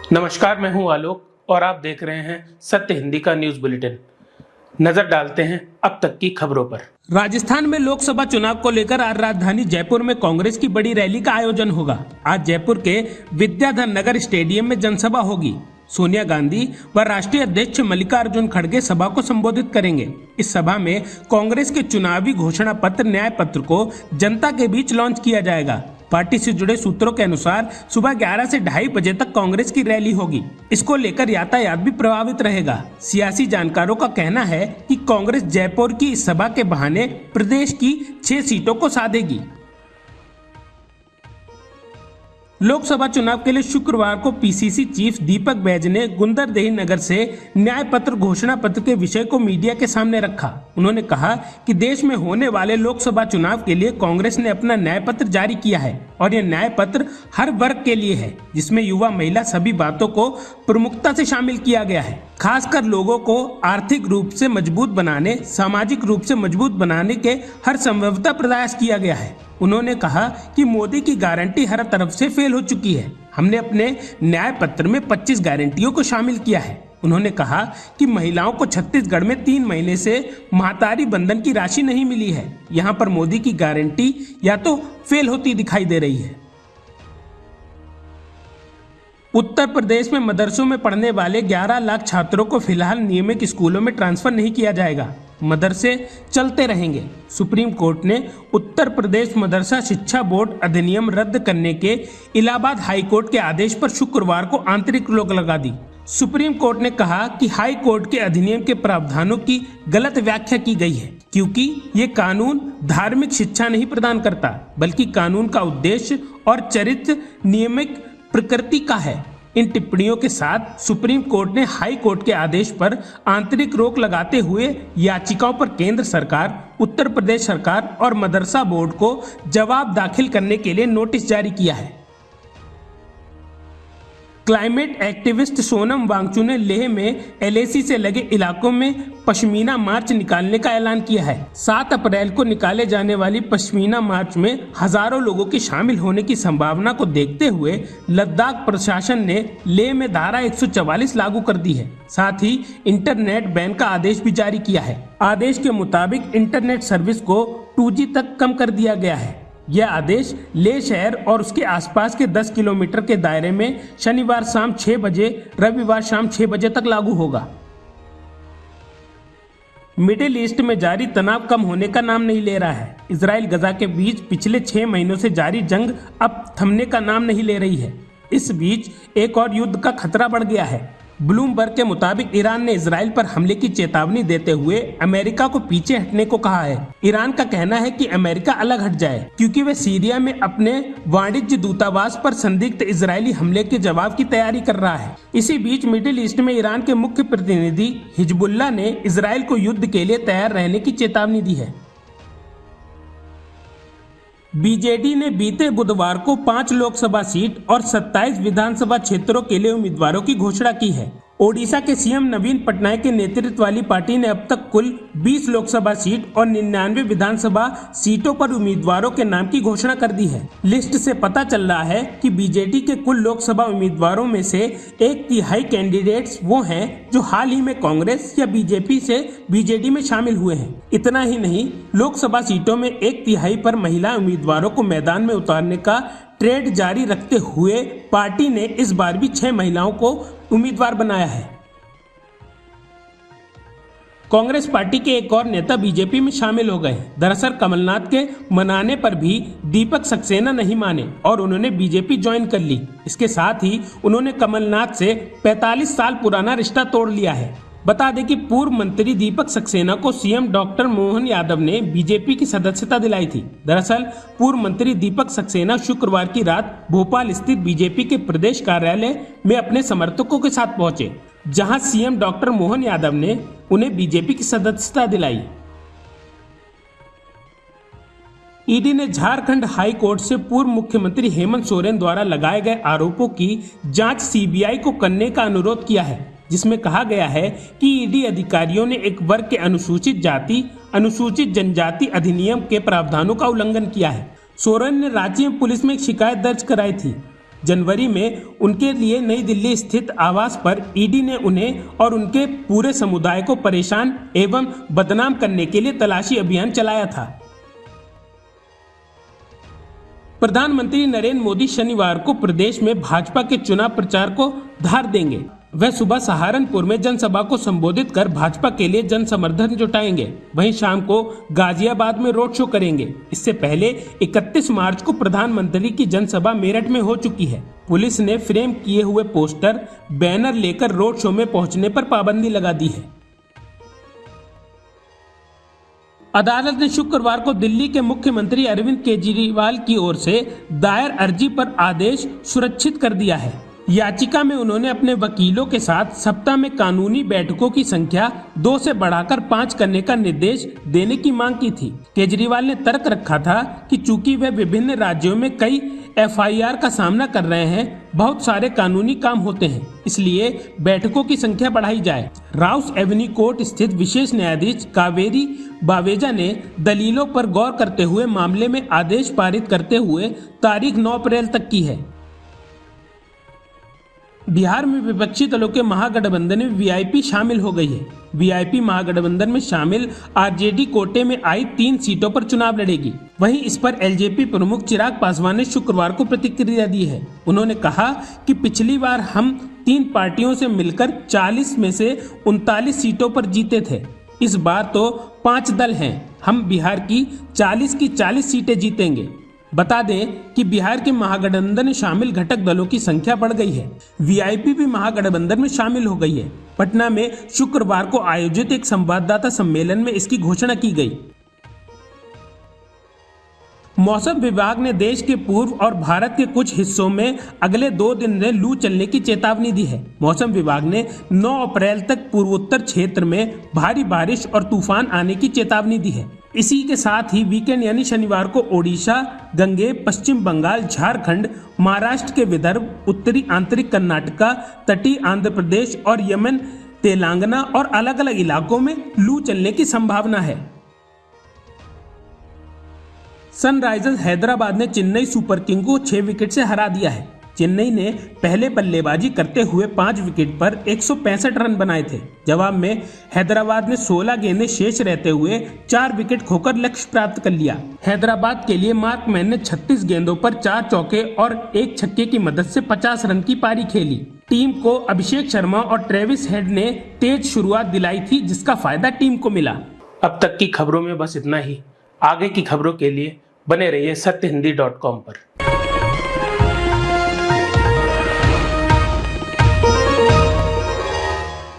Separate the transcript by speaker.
Speaker 1: नमस्कार, मैं हूं आलोक और आप देख रहे हैं सत्य हिंदी का न्यूज बुलेटिन। नजर डालते हैं अब तक की खबरों पर। राजस्थान में लोकसभा चुनाव को लेकर आज राजधानी जयपुर में कांग्रेस की बड़ी रैली का आयोजन होगा। आज जयपुर के विद्याधर नगर स्टेडियम में जनसभा होगी। सोनिया गांधी व राष्ट्रीय अध्यक्ष मल्लिकार्जुन खड़गे सभा को संबोधित करेंगे। इस सभा में कांग्रेस के चुनावी घोषणा पत्र न्याय पत्र को जनता के बीच लॉन्च किया जाएगा। पार्टी से जुड़े सूत्रों के अनुसार सुबह 11 से 2:30 बजे तक कांग्रेस की रैली होगी। इसको लेकर यातायात भी प्रभावित रहेगा। सियासी जानकारों का कहना है कि कांग्रेस जयपुर की इस सभा के बहाने प्रदेश की 6 सीटों को साधेगी। लोकसभा चुनाव के लिए शुक्रवार को पीसीसी चीफ दीपक बैज ने गुंदरदेही नगर से न्याय पत्र घोषणा पत्र के विषय को मीडिया के सामने रखा। उन्होंने कहा कि देश में होने वाले लोकसभा चुनाव के लिए कांग्रेस ने अपना न्याय पत्र जारी किया है और यह न्याय पत्र हर वर्ग के लिए है, जिसमें युवा, महिला सभी बातों को प्रमुखता से शामिल किया गया है। खासकर लोगों को आर्थिक रूप से मजबूत बनाने, सामाजिक रूप से मजबूत बनाने के हर संभवतः प्रयास किया गया है। उन्होंने कहा कि मोदी की गारंटी हर तरफ से फेल हो चुकी है। हमने अपने न्याय पत्र में 25 गारंटियों को शामिल किया है। उन्होंने कहा कि महिलाओं को छत्तीसगढ़ में 3 महीने से महातारी बंधन की राशि नहीं मिली है। यहाँ पर मोदी की गारंटी या तो फेल होती दिखाई दे रही है। उत्तर प्रदेश में मदरसों में पढ़ने वाले 11 लाख छात्रों को फिलहाल नियमित स्कूलों में ट्रांसफर नहीं किया जाएगा। मदरसे चलते रहेंगे। सुप्रीम कोर्ट ने उत्तर प्रदेश मदरसा शिक्षा बोर्ड अधिनियम रद्द करने के इलाहाबाद हाई कोर्ट के आदेश पर शुक्रवार को आंतरिक रोक लगा दी। सुप्रीम कोर्ट ने कहा कि हाई कोर्ट के अधिनियम के प्रावधानों की गलत व्याख्या की गई है, क्योंकि ये कानून धार्मिक शिक्षा नहीं प्रदान करता, बल्कि कानून का उद्देश्य और चरित्र नियमित प्रकृति का है। इन टिप्पणियों के साथ सुप्रीम कोर्ट ने हाई कोर्ट के आदेश पर आंतरिक रोक लगाते हुए याचिकाओं पर केंद्र सरकार, उत्तर प्रदेश सरकार और मदरसा बोर्ड को जवाब दाखिल करने के लिए नोटिस जारी किया है। क्लाइमेट एक्टिविस्ट सोनम वांगचू ने लेह में एलएसी से लगे इलाकों में पश्मीना मार्च निकालने का ऐलान किया है। 7 अप्रैल को निकाले जाने वाली पश्मीना मार्च में हजारों लोगों की शामिल होने की संभावना को देखते हुए लद्दाख प्रशासन ने लेह में धारा 144 लागू कर दी है। साथ ही इंटरनेट बैन का आदेश भी जारी किया है। आदेश के मुताबिक इंटरनेट सर्विस को 2G तक कम कर दिया गया है। यह आदेश लेह शहर और उसके आसपास के 10 किलोमीटर के दायरे में शनिवार शाम 6 बजे, रविवार शाम 6 बजे तक लागू होगा। मिडिल ईस्ट में जारी तनाव कम होने का नाम नहीं ले रहा है। इजराइल गजा के बीच पिछले 6 महीनों से जारी जंग अब थमने का नाम नहीं ले रही है। इस बीच एक और युद्ध का खतरा बढ़ गया है। ब्लूमबर्ग के मुताबिक ईरान ने इजराइल पर हमले की चेतावनी देते हुए अमेरिका को पीछे हटने को कहा है। ईरान का कहना है कि अमेरिका अलग हट जाए, क्योंकि वे सीरिया में अपने वाणिज्य दूतावास पर संदिग्ध इजरायली हमले के जवाब की तैयारी कर रहा है। इसी बीच मिडिल ईस्ट में ईरान के मुख्य प्रतिनिधि हिजबुल्लाह ने इजराइल को युद्ध के लिए तैयार रहने की चेतावनी दी है। बीजेडी ने बीते बुधवार को 5 लोकसभा सीट और 27 विधानसभा क्षेत्रों के लिए उम्मीदवारों की घोषणा की है। ओडिशा के सीएम नवीन पटनायक के नेतृत्व वाली पार्टी ने अब तक कुल 20 लोकसभा सीट और 99 विधानसभा सीटों पर उम्मीदवारों के नाम की घोषणा कर दी है। लिस्ट से पता चल रहा है कि बीजेडी के कुल लोकसभा उम्मीदवारों में से 1/3 कैंडिडेट्स वो हैं जो हाल ही में कांग्रेस या बीजेपी से बीजेडी में शामिल हुए हैं। इतना ही नहीं, लोकसभा सीटों में 1/3 पर महिला उम्मीदवारों को मैदान में उतारने का ट्रेंड जारी रखते हुए पार्टी ने इस बार भी 6 महिलाओं को उम्मीदवार बनाया है। कांग्रेस पार्टी के एक और नेता बीजेपी में शामिल हो गए। दरअसल कमलनाथ के मनाने पर भी दीपक सक्सेना नहीं माने और उन्होंने बीजेपी ज्वाइन कर ली। इसके साथ ही उन्होंने कमलनाथ से 45 साल पुराना रिश्ता तोड़ लिया है। बता दें कि पूर्व मंत्री दीपक सक्सेना को सीएम डॉक्टर मोहन यादव ने बीजेपी की सदस्यता दिलाई थी। दरअसल पूर्व मंत्री दीपक सक्सेना शुक्रवार की रात भोपाल स्थित बीजेपी के प्रदेश कार्यालय में अपने समर्थकों के साथ पहुंचे, जहां सीएम डॉक्टर मोहन यादव ने उन्हें बीजेपी की सदस्यता दिलाई। ईडी ने झारखंड हाई कोर्ट से पूर्व मुख्यमंत्री हेमंत सोरेन द्वारा लगाए गए आरोपों की जांच सीबीआई को करने का अनुरोध किया है, जिसमें कहा गया है कि ईडी अधिकारियों ने एक वर्ग के अनुसूचित जाति, अनुसूचित जनजाति अधिनियम के प्रावधानों का उल्लंघन किया है। सोरेन ने रांची में पुलिस में एक शिकायत दर्ज कराई थी। जनवरी में उनके लिए नई दिल्ली स्थित आवास पर ईडी ने उन्हें और उनके पूरे समुदाय को परेशान एवं बदनाम करने के लिए तलाशी अभियान चलाया था। प्रधानमंत्री नरेंद्र मोदी शनिवार को प्रदेश में भाजपा के चुनाव प्रचार को धार देंगे। वह सुबह सहारनपुर में जनसभा को संबोधित कर भाजपा के लिए जन समर्थन जुटाएंगे। वहीं शाम को गाजियाबाद में रोड शो करेंगे। इससे पहले 31 मार्च को प्रधानमंत्री की जनसभा मेरठ में हो चुकी है। पुलिस ने फ्रेम किए हुए पोस्टर, बैनर लेकर रोड शो में पहुंचने पर पाबंदी लगा दी है। अदालत ने शुक्रवार को दिल्ली के मुख्यमंत्री अरविंद केजरीवाल की ओर से दायर अर्जी पर आदेश सुरक्षित कर दिया है। याचिका में उन्होंने अपने वकीलों के साथ सप्ताह में कानूनी बैठकों की संख्या 2 से बढ़ाकर 5 करने का निर्देश देने की मांग की थी। केजरीवाल ने तर्क रखा था कि चूंकि वे विभिन्न राज्यों में कई FIR का सामना कर रहे हैं, बहुत सारे कानूनी काम होते हैं, इसलिए बैठकों की संख्या बढ़ाई जाए। राउस एवेन्यू कोर्ट स्थित विशेष न्यायाधीश कावेरी बावेजा ने दलीलों पर गौर करते हुए मामले में आदेश पारित करते हुए तारीख 9 अप्रैल तक की है। बिहार में विपक्षी दलों के महागठबंधन में वीआईपी शामिल हो गई है। वीआईपी महागठबंधन में शामिल आरजेडी कोटे में आई 3 सीटों पर चुनाव लड़ेगी। वहीं इस पर एलजेपी प्रमुख चिराग पासवान ने शुक्रवार को प्रतिक्रिया दी है। उन्होंने कहा कि पिछली बार हम 3 पार्टियों से मिलकर 40 में से 39 सीटों पर जीते थे। इस बार तो 5 दल हैं, हम बिहार की 40 की 40 सीटें जीतेंगे। बता दें कि बिहार के महागठबंधन में शामिल घटक दलों की संख्या बढ़ गई है। वीआईपी भी महागठबंधन में शामिल हो गई है। पटना में शुक्रवार को आयोजित एक संवाददाता सम्मेलन में इसकी घोषणा की गई। मौसम विभाग ने देश के पूर्व और भारत के कुछ हिस्सों में अगले 2 दिन में लू चलने की चेतावनी दी है। मौसम विभाग ने 9 अप्रैल तक पूर्वोत्तर क्षेत्र में भारी बारिश और तूफान आने की चेतावनी दी है। इसी के साथ ही वीकेंड यानी शनिवार को ओडिशा, गंगेय, पश्चिम बंगाल, झारखंड, महाराष्ट्र के विदर्भ, उत्तरी आंतरिक कर्नाटका, तटीय आंध्र प्रदेश और यमन, तेलंगाना और अलग अलग इलाकों में लू चलने की संभावना है। सनराइजर्स हैदराबाद ने चेन्नई सुपर किंग को 6 विकेट से हरा दिया है। चेन्नई ने पहले बल्लेबाजी करते हुए 5 विकेट पर 165 रन बनाए थे। जवाब में हैदराबाद ने 16 गेंदें शेष रहते हुए 4 विकेट खोकर लक्ष्य प्राप्त कर लिया। हैदराबाद के लिए मार्क मैन ने 36 गेंदों पर 4 चौके और 1 छक्के की मदद से 50 रन की पारी खेली। टीम को अभिषेक शर्मा और ट्रेविस हेड ने तेज शुरुआत दिलाई थी, जिसका फायदा टीम को मिला। अब तक की खबरों में बस इतना ही। आगे की खबरों के लिए बने रहिए सत्यहिंदी.com पर।